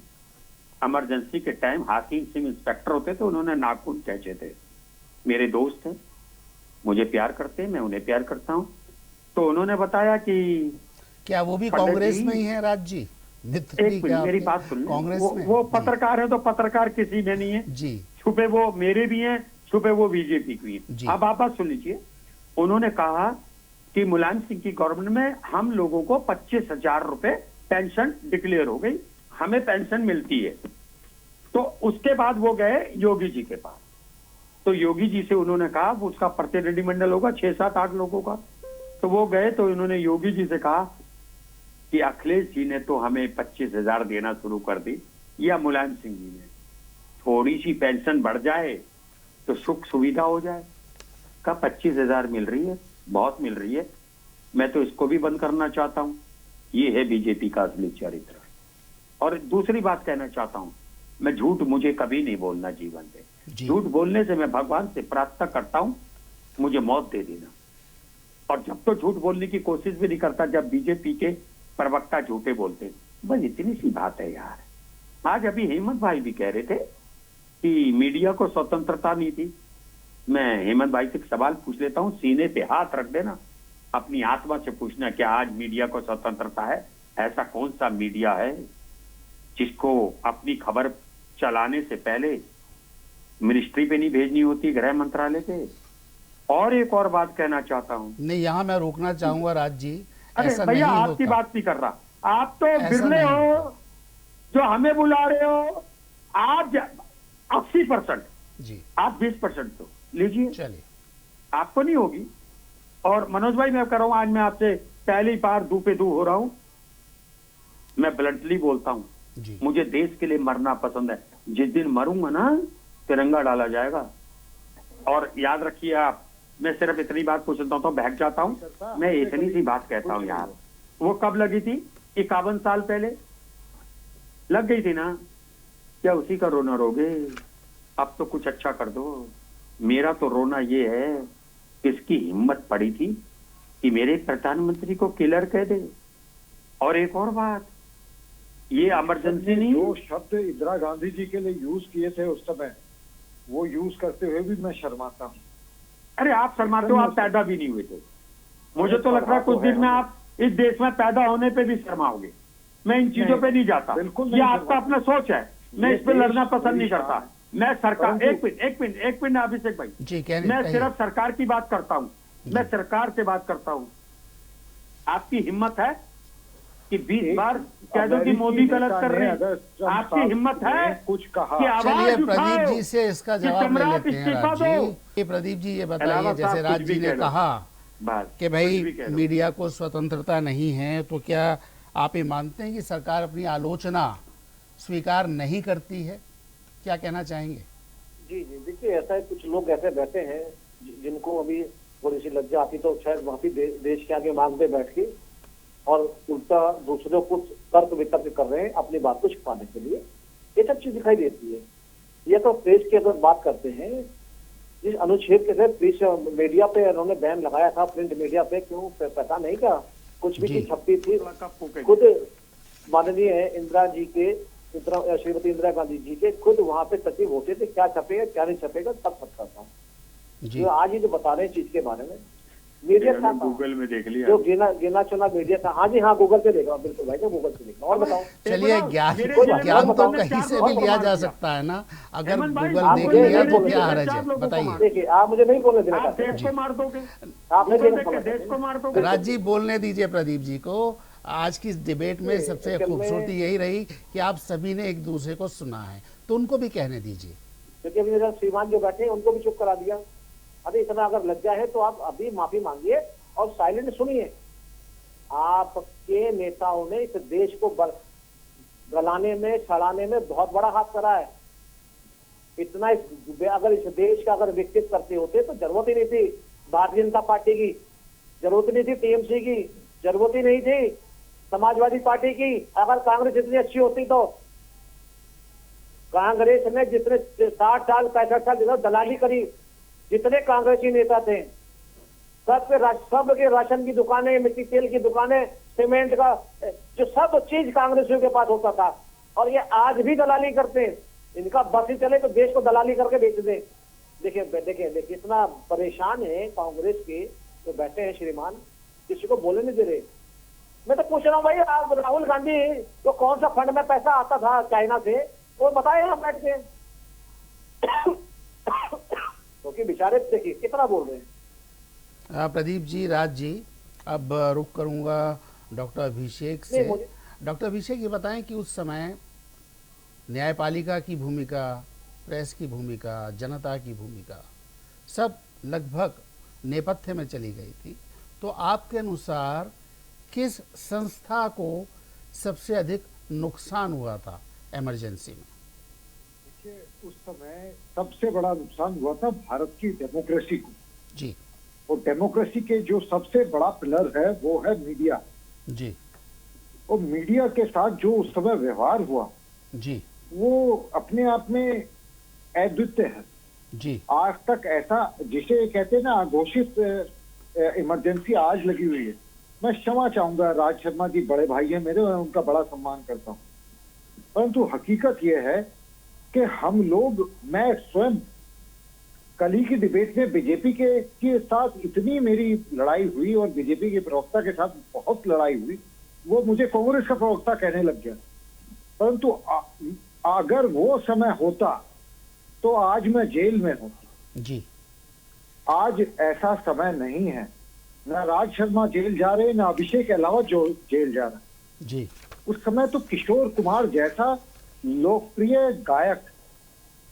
इमरजेंसी के टाइम हाकिम सिंह इंस्पेक्टर होते थे, उन्होंने नाखून खींचे थे। मेरे दोस्त हैं, मुझे प्यार करते हैं, मैं उन्हें प्यार करता हूँ। तो उन्होंने बताया कि क्या वो भी कांग्रेस में ही है राज जी? एक मिनट मेरी बात सुन, कांग्रेस में वो पत्रकार है तो पत्रकार किसी में नहीं है जी, छुपे वो मेरे भी हैं, छुपे वो बीजेपी की है। अब आप बात सुन लीजिए। उन्होंने कहा कि मुलायम सिंह की गवर्नमेंट में हम लोगों को 25,000 रुपए पेंशन डिक्लेयर हो गई, हमें पेंशन मिलती है। तो उसके बाद वो गए योगी जी के पास, तो योगी जी से उन्होंने कहा, उसका प्रतिनिधिमंडल होगा 6-7-8 लोगों का, तो वो गए तो उन्होंने योगी जी से कहा कि अखिलेश जी ने तो हमें 25,000 देना शुरू कर दी, या मुलायम सिंह जी ने, थोड़ी सी पेंशन बढ़ जाए तो सुख सुविधा हो जाए। का 25,000 मिल रही है, बहुत मिल रही है, मैं तो इसको भी बंद करना चाहता हूं। ये है बीजेपी का असली चरित्र। और दूसरी बात कहना चाहता हूं, मैं झूठ मुझे कभी नहीं बोलना जीवन में। झूठ बोलने से मैं भगवान से प्रार्थना करता हूं मुझे मौत दे देना। और जब तो झूठ बोलने की कोशिश भी नहीं करता जब बीजेपी के प्रवक्ता झूठे बोलते। बस इतनी सी बात है यार। आज अभी हेमंत भाई भी कह रहे थे कि मीडिया को स्वतंत्रता नहीं थी। मैं हेमंत भाई से एक सवाल पूछ लेता हूं, सीने पे हाथ रख देना, अपनी आत्मा से पूछना, क्या आज मीडिया को स्वतंत्रता है? ऐसा कौन सा मीडिया है जिसको अपनी खबर चलाने से पहले मिनिस्ट्री पे नहीं भेजनी होती, गृह मंत्रालय पे? और एक और बात कहना चाहता हूँ। नहीं, यहाँ मैं रोकना चाहूंगा राज जी, अरे ऐसा भैया नहीं आपकी होता। बात नहीं कर रहा, आप तो ऐसा बिरले नहीं हो जो हमें बुला रहे हो। आप 80%, जी आप 20% तो लीजिए, चलिए। आपको नहीं होगी। और मनोज भाई मैं कह रहा हूँ, आज मैं आपसे पहली बार दू पे दू हो रहा हूँ। मैं ब्लंटली बोलता हूँ, जी मुझे देश के लिए मरना पसंद है। जिस दिन मरूंगा ना, तिरंगा डाला जाएगा। और याद रखिए आप, मैं सिर्फ इतनी बात पूछता हूँ तो बहक जाता हूँ। मैं इतनी सी बात कहता हूँ यार, वो कब लगी थी? 51 साल पहले लग गई थी ना? क्या उसी का रोना रोगे? अब तो कुछ अच्छा कर दो। मेरा तो रोना ये है, किसकी हिम्मत पड़ी थी कि मेरे प्रधानमंत्री को किलर कह दे। और एक और बात, ये इमरजेंसी नहीं, जो शब्द इंदिरा गांधी जी के लिए यूज किए थे उस समय, वो यूज करते हुए भी मैं शर्माता हूँ। अरे आप शर्माते हो, आप पैदा भी नहीं हुए थे। मुझे तो लग रहा है कुछ दिन में आप इस देश में पैदा होने पे भी शर्माओगे। मैं इन चीजों पे नहीं जाता, ये आपका अपना सोच है। मैं इस पे लड़ना पसंद नहीं करता। मैं सरकार, एक मिनट अभिषेक भाई जी, मैं सिर्फ सरकार की बात करता हूँ। मैं सरकार से बात करता हूँ। आपकी हिम्मत है कि 20 बार कह दो कि मोदी गलत कर रहे हैं? आपकी हिम्मत है कुछ कहा? कि आवाज चलिए उठाओ प्रदीप जी से इसका कि जवाब ले सम्राट लेते हैं इस्तीफा राज दो। जी। ये प्रदीप जी ये बताइए, अलावा जैसे साहब राज कुछ भी जी ने कह दो। कहा बस कि कुछ भाई भी कह दो। मीडिया को स्वतंत्रता नहीं है, तो क्या आप ये मानते हैं कि सरकार अपनी आलोचना स्वीकार नहीं करती है? क्या कहना चाहेंगे? जी जी, देखिए ऐसा है, कुछ लोग ऐसे बैठे हैं जिनको अभी थोड़ी सी लज्जा आती तो शायद वहाँ भी देश के आगे मांग पे बैठ के और उल्टा दूसरों को तर्क वितर्क कर रहे हैं अपनी बात को छुपाने के लिए। ये सब चीज दिखाई देती है। ये तो प्रेस की अगर बात करते हैं, जिस अनुच्छेद के तहत प्रेस मीडिया पे उन्होंने बैन लगाया था, प्रिंट मीडिया पे, क्यों पता नहीं क्या कुछ भी चीज छपी थी। खुद माननीय इंदिरा जी के, श्रीमती इंदिरा गांधी जी के खुद वहां पे सचिव होते थे, क्या छपेगा क्या नहीं छपेगा सब पता था। जी आज ही जो बता रहे हैं चीज के बारे में, मीडिया था, गूगल में देख लिया जो गिना चुना मीडिया था। हाँ जी हाँ, गूगल से देखा, बिल्कुल भाई मैं गूगल से देखा। और बताओ। चलिए, ज्ञान तो कहीं से भी लिया जा सकता है ना। अगर गूगल आप देख मुझे लिया नहीं तो बोलने क्या देना। हर्ज है, बताइए। देखिए आप मुझे नहीं बोलने देना आप चाहते। देश को मार दोगे, आपने देश को मार दोगे। राज जी बोलने दीजिए प्रदीप जी को। आज की इस डिबेट में सबसे खूबसूरती यही रही कि आप सभी ने एक दूसरे को सुना है, तो उनको भी कहने दीजिए। क्योंकि अभी मेरा श्रीमान जो बैठे हैं उनको भी चुप करा दिया। अरे इतना अगर लज्जा है तो आप अभी माफी मांगिए और साइलेंट सुनिए। आपके नेताओं ने इस देश को गलाने में, सड़ाने में बहुत बड़ा हाथ करा है। इतना अगर इस देश का अगर विकसित करते होते तो जरूरत ही नहीं थी भारतीय जनता पार्टी की, जरूरत नहीं थी टीएमसी की, जरूरत ही नहीं थी समाजवादी पार्टी की। अगर कांग्रेस इतनी अच्छी होती तो कांग्रेस ने जितने 60 साल 65 साल दलाली करी, जितने कांग्रेसी नेता थे सब के राशन की दुकानें, मिट्टी तेल की दुकानें, सीमेंट का जो सब चीज कांग्रेसियों के पास होता था। और ये आज भी दलाली करते हैं। इनका बस ही चले तो देश को दलाली करके बेच दे। देखिए देखिए देखिए, इतना परेशान है कांग्रेस के तो बैठे हैं श्रीमान, किसी को बोले नहीं दे रहे। मैं तो पूछ रहा हूँ भाई, आप राहुल गांधी तो कौन सा फंड में पैसा आता था चाइना से, वो बताए हम बैठ के। क्योंकि बेचारे देखिए कितना बोल रहे हैं। प्रदीप जी, राज जी, अब रुक करूंगा डॉक्टर अभिषेक से। डॉक्टर अभिषेक, ये बताएं कि उस समय न्यायपालिका की भूमिका, प्रेस की भूमिका, जनता की भूमिका सब लगभग नेपथ्य में चली गई थी, तो आपके अनुसार किस संस्था को सबसे अधिक नुकसान हुआ था इमरजेंसी में? देखिए, उस समय सबसे बड़ा नुकसान हुआ था भारत की डेमोक्रेसी को। जी। और डेमोक्रेसी के जो सबसे बड़ा पिलर है वो है मीडिया। जी। और मीडिया के साथ जो उस समय व्यवहार हुआ जी, वो अपने आप में अद्वितीय है। जी। आज तक ऐसा, जिसे कहते हैं ना घोषित इमरजेंसी आज लगी हुई है। मैं क्षमा चाहूंगा, राज शर्मा जी बड़े भाई हैं मेरे, मैं उनका बड़ा सम्मान करता हूँ, परंतु हकीकत यह है कि हम लोग, मैं स्वयं कल ही की डिबेट में बीजेपी के साथ इतनी मेरी लड़ाई हुई और बीजेपी के प्रवक्ता के साथ बहुत लड़ाई हुई, वो मुझे कांग्रेस का प्रवक्ता कहने लग गया। परंतु अगर वो समय होता तो आज मैं जेल में होता। जी। आज ऐसा समय नहीं है, ना राज शर्मा जेल जा रहे, ना अभिषेक अलावा जो जेल जा रहा है जी। उस समय तो किशोर कुमार जैसा लोकप्रिय गायक,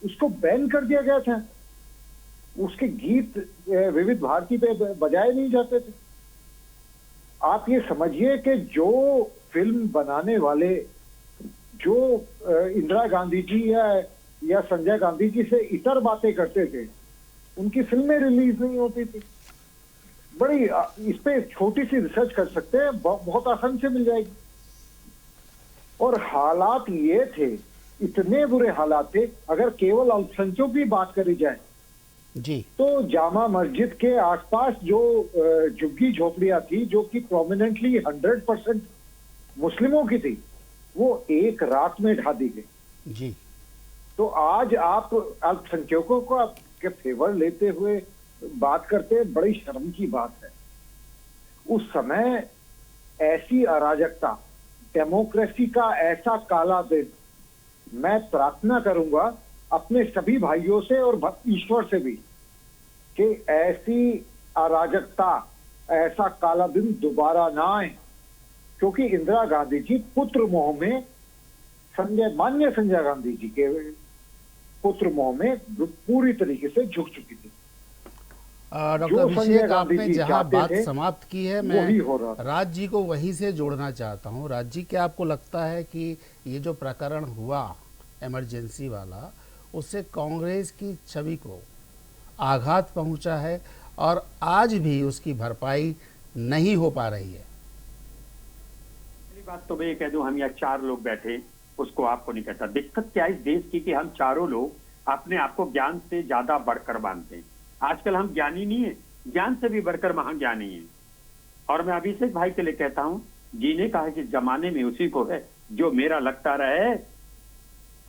उसको बैन कर दिया गया था, उसके गीत विविध भारती पे बजाए नहीं जाते थे। आप ये समझिए कि जो फिल्म बनाने वाले, जो इंदिरा गांधी जी या संजय गांधी जी से इतर बातें करते थे, उनकी फिल्में रिलीज नहीं होती थी। बड़ी इस पे छोटी सी रिसर्च कर सकते हैं, बहुत आसान से मिल जाएगी। और हालात ये थे, इतने बुरे हालात थे, अगर केवल अल्पसंख्यकों की बात करी जाए जी, तो जामा मस्जिद के आसपास जो झुग्गी झोपड़ियां थी, जो कि प्रोमिनेंटली 100% मुस्लिमों की थी, वो एक रात में ढा दी गई जी। तो आज आप अल्पसंख्यकों को आपके फेवर लेते हुए बात करते हैं, बड़ी शर्म की बात है। उस समय ऐसी अराजकता, डेमोक्रेसी का ऐसा काला दिन, मैं प्रार्थना करूंगा अपने सभी भाइयों से और ईश्वर से भी कि ऐसी अराजकता, ऐसा काला दिन दोबारा ना आए, क्योंकि इंदिरा गांधी जी पुत्र मोह में, माननीय संजय गांधी जी के पुत्र मोह में पूरी तरीके से झुक चुकी थी। डॉक्टर अभिषेक, आपने जहां बात समाप्त की है, वही हो रहा मैं राज जी को वहीं से जोड़ना चाहता हूं। राज जी, क्या आपको लगता है कि ये जो प्रकरण हुआ इमरजेंसी वाला, उससे कांग्रेस की छवि को आघात पहुंचा है और आज भी उसकी भरपाई नहीं हो पा रही है? पहली बात तो मैं ये कह दूं, हम यहाँ 4 लोग बैठे, उसको आपको नहीं कहता। दिक्कत क्या है इस देश की कि हम चारों लोग अपने आप को ज्ञान से ज्यादा बढ़कर मानते हैं। आजकल हम ज्ञानी नहीं है, ज्ञान से भी बढ़कर महाज्ञानी है। और मैं अभिषेक भाई के लिए कहता हूं, जीने का है जिस जमाने में उसी को है, जो मेरा लगता रहे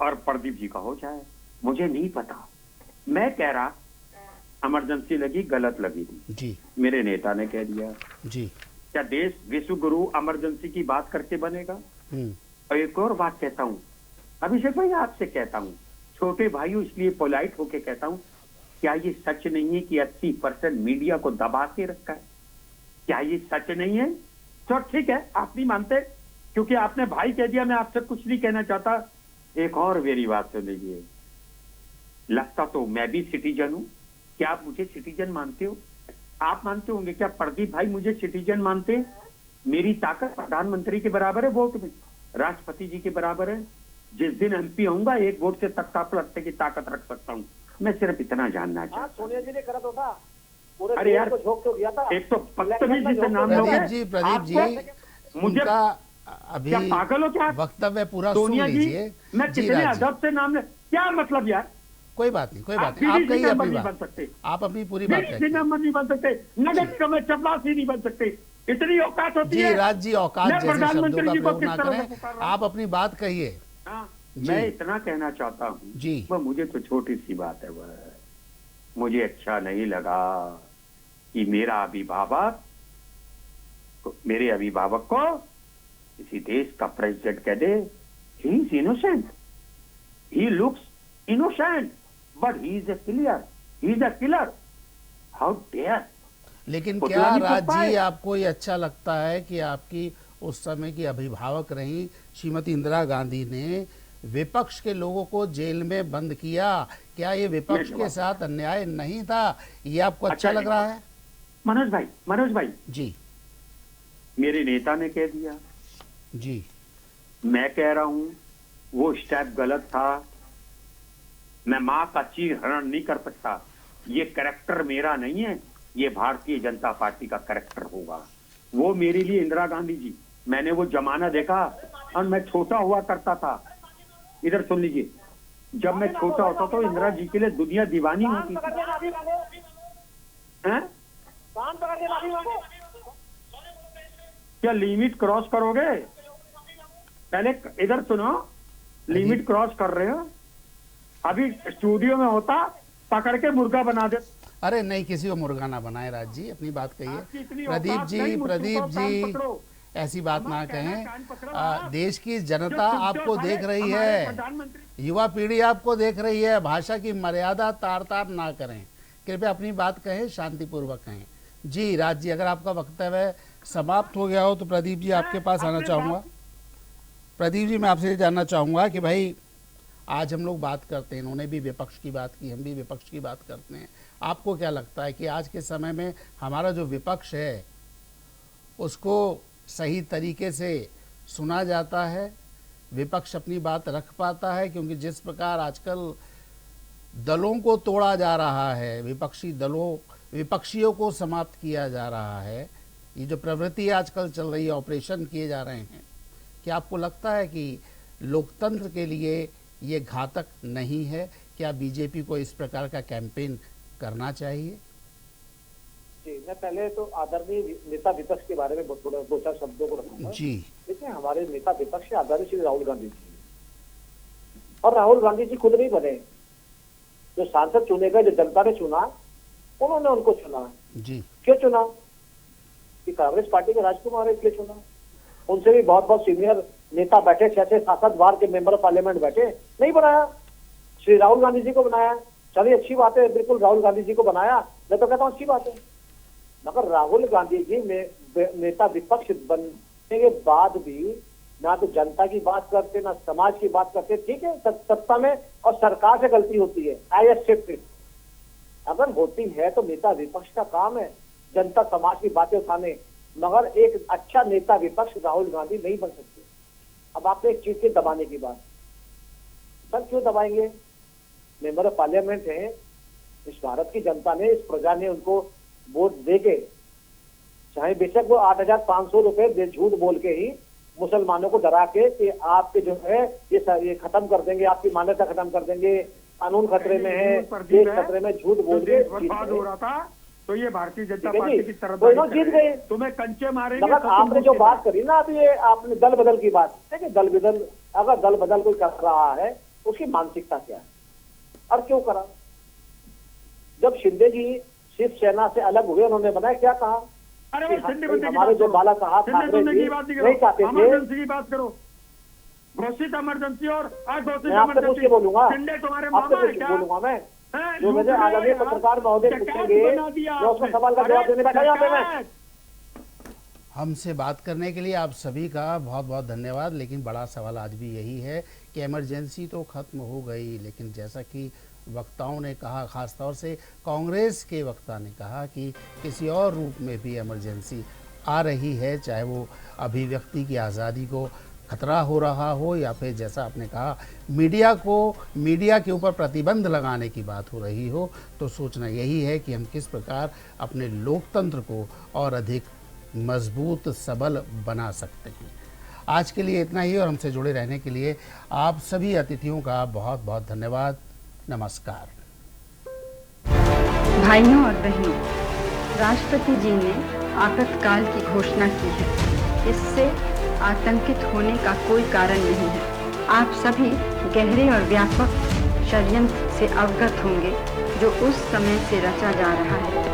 और प्रदीप जी का हो जाए। मुझे नहीं पता, मैं कह रहा इमरजेंसी लगी, गलत लगी जी, मेरे नेता ने कह दिया जी। क्या देश विश्व गुरु इमरजेंसी की बात करके बनेगा? और एक और बात कहता हूं, अभिषेक भाई आपसे कहता हूं, छोटे भाइयों इसलिए पोलाइट होके कहता हूं, क्या ये सच नहीं है कि 80% मीडिया को दबा के रखा है? क्या ये सच नहीं है? तो ठीक है, आप नहीं मानते क्योंकि आपने भाई कह दिया, मैं आपसे कुछ नहीं कहना चाहता। एक और मेरी बात सुन लीजिए, लगता तो मैं भी सिटीजन हूं। क्या आप मुझे सिटीजन मानते हो? आप मानते होंगे। क्या प्रदीप भाई मुझे सिटीजन मानते हैं? मेरी ताकत प्रधानमंत्री के बराबर है वोट में, राष्ट्रपति जी के बराबर है। जिस दिन एमपी होऊंगा 1 वोट से तख्ता पलटने की ताकत रख सकता हूं। मैं सिर्फ इतना जानना चाहता हूं। सोनिया जी ने करा तो था, अरे यार, झोंक तो दिया था। एक तो बदतमीजी से नाम प्रदीप जी, मुझे उनका अभी क्या पागल हो क्या? वक्तव्य पूरा सुन लीजिए। मैं कितने अदब से नाम ले, क्या मतलब यार? कोई बात नहीं, कोई बात नहीं, आप कहिए अपनी बात, आप अपनी पूरी बात कहिए। नंबर नहीं बन सकते, नगर निगम में चपरासी नहीं बन सकते, इतनी औकात होती है। जी राज जी, औकात जैसे शब्दों का प्रयोग ना करें, आप अपनी बात कहिए। मैं इतना कहना चाहता हूँ जी, वह मुझे तो छोटी सी बात है, वह मुझे अच्छा नहीं लगा कि मेरे अभिभावक को किसी देश का प्रेसिडेंट कह दे he is innocent, he looks innocent but he is a killer, how dare. लेकिन क्या राज जी, आपको ये अच्छा लगता है कि आपकी उस समय की अभिभावक रही श्रीमती इंदिरा गांधी ने विपक्ष के लोगों को जेल में बंद किया? क्या ये विपक्ष के साथ अन्याय नहीं था? ये आपको अच्छा लग रहा है? मनोज भाई जी, मेरे नेता ने कह दिया जी, मैं कह रहा हूं वो स्टेप गलत था। मैं मां का चीर हरण नहीं कर सकता, ये कैरेक्टर मेरा नहीं है, ये भारतीय जनता पार्टी का कैरेक्टर होगा। वो मेरे लिए इंदिरा गांधी जी, मैंने वो जमाना देखा और मैं छोटा हुआ करता था। इधर सुन लीजिए, जब मैं छोटा होता तो इंदिरा जी के लिए दुनिया दीवानी होती थी। क्या लिमिट क्रॉस करोगे? पहले इधर सुनो, लिमिट क्रॉस कर रहे हो। अभी स्टूडियो में होता पकड़ के मुर्गा बना दे। अरे नहीं, किसी को मुर्गा ना बनाए। राज जी, अपनी बात कहिए। प्रदीप जी ऐसी बात ना कहें। देश की जनता आपको देख रही है, युवा पीढ़ी आपको देख रही है, भाषा की मर्यादा तार तार ना करें। कृपया अपनी बात कहें, शांतिपूर्वक कहें। जी राज जी, अगर आपका वक्तव्य समाप्त हो गया हो तो प्रदीप जी आपके पास आना चाहूँगा। प्रदीप जी, मैं आपसे जानना चाहूँगा कि भाई आज हम लोग बात करते हैं, इन्होंने भी विपक्ष की बात की, हम भी विपक्ष की बात करते हैं। आपको क्या लगता है कि आज के समय में हमारा जो विपक्ष है उसको सही तरीके से सुना जाता है, विपक्ष अपनी बात रख पाता है? क्योंकि जिस प्रकार आजकल दलों को तोड़ा जा रहा है, विपक्षियों को समाप्त किया जा रहा है, ये जो प्रवृत्ति आजकल चल रही है, ऑपरेशन किए जा रहे हैं, क्या आपको लगता है कि लोकतंत्र के लिए ये घातक नहीं है? क्या बीजेपी को इस प्रकार का कैंपेन करना चाहिए? जी, मैं पहले तो आदरणीय नेता विपक्ष के बारे में थोड़ा दो चार शब्दों को रखूंगा। जी, देखिए, हमारे नेता विपक्ष आदरणीय श्री राहुल गांधी जी, और राहुल गांधी जी खुद नहीं बने, जो सांसद चुने गए, जो जनता ने चुना, उन्होंने उनको चुना। जी, क्यों चुना? कि कांग्रेस पार्टी के राजकुमार है इसलिए चुना। उनसे भी बहुत बहुत सीनियर नेता बैठे, 6 7 बार के मेंबर ऑफ पार्लियामेंट बैठे, नहीं बनाया, श्री राहुल गांधी जी को बनाया। चलिए अच्छी बात है, बिल्कुल राहुल गांधी जी को बनाया, मैं तो कहता हूँ अच्छी बात है। मगर राहुल गांधी जी नेता विपक्ष बनने के बाद भी ना तो जनता की बात करते, ना समाज की बात करते। ठीक है, सत्ता में और सरकार से गलती होती है, आई एक्सेप्ट इट। अगर होती है तो नेता विपक्ष का काम है जनता समाज की बातें उठाने, मगर एक अच्छा नेता विपक्ष राहुल गांधी नहीं बन सकते। अब आपने एक चीज के दबाने की बात, सर क्यों दबाएंगे? मेंबर ऑफ पार्लियामेंट है, इस भारत की जनता ने, इस प्रजा ने उनको वोट देके, चाहे बेशक वो 8,500 रुपए झूठ बोल के ही मुसलमानों को डरा के कि आपके जो है ये खत्म कर देंगे, आपकी मान्यता खत्म कर देंगे, कानून खतरे में है, देश खतरे में, झूठ बोल के बर्बाद हो रहा था। तो ये भारतीय जनता ठीक है पार्टी जी, की तरफ दोनों जीत गए। तुम्हें कंचे मारेंगे। मगर आपने जो बात करी ना अभी, ये आपने दल बदल की बात, देखिए दल बदल, अगर दल बदल कोई कर रहा है उसकी मानसिकता क्या है और क्यों करा? जब शिंदे जी शिवसेना से अलग हुए, उन्होंने बताया क्या कहा? हमारे जो बाला साहब ठाकरे जी नहीं चाहते थे, इमरजेंसी की बात करो, घोषित इमरजेंसी और अघोषित मैं आपसे पूछ के बोलूंगा, शिंदे तुम्हारे आपसे मामा है पूछ के क्या? बोलूंगा मैं, जो मुझे आदरणीय पत्रकार महोदय पूछेंगे, मैं उसका सवाल का जवाब देने बैठा यहाँ पे मैं। हमसे बात करने के लिए आप सभी का बहुत बहुत धन्यवाद। लेकिन बड़ा सवाल आज भी यही है कि इमरजेंसी तो ख़त्म हो गई, लेकिन जैसा कि वक्ताओं ने कहा, ख़ासतौर से कांग्रेस के वक्ता ने कहा कि किसी और रूप में भी इमरजेंसी आ रही है, चाहे वो अभिव्यक्ति की आज़ादी को खतरा हो रहा हो या फिर जैसा आपने कहा मीडिया के ऊपर प्रतिबंध लगाने की बात हो रही हो। तो सोचना यही है कि हम किस प्रकार अपने लोकतंत्र को और अधिक मजबूत सबल बना सकते हैं। आज के लिए इतना ही, और हमसे जुड़े रहने के लिए आप सभी अतिथियों का बहुत बहुत धन्यवाद। नमस्कार। भाइयों और बहनों, राष्ट्रपति जी ने आपातकाल की घोषणा की है। इससे आतंकित होने का कोई कारण नहीं है। आप सभी गहरे और व्यापक षड्यंत्र से अवगत होंगे जो उस समय से रचा जा रहा है।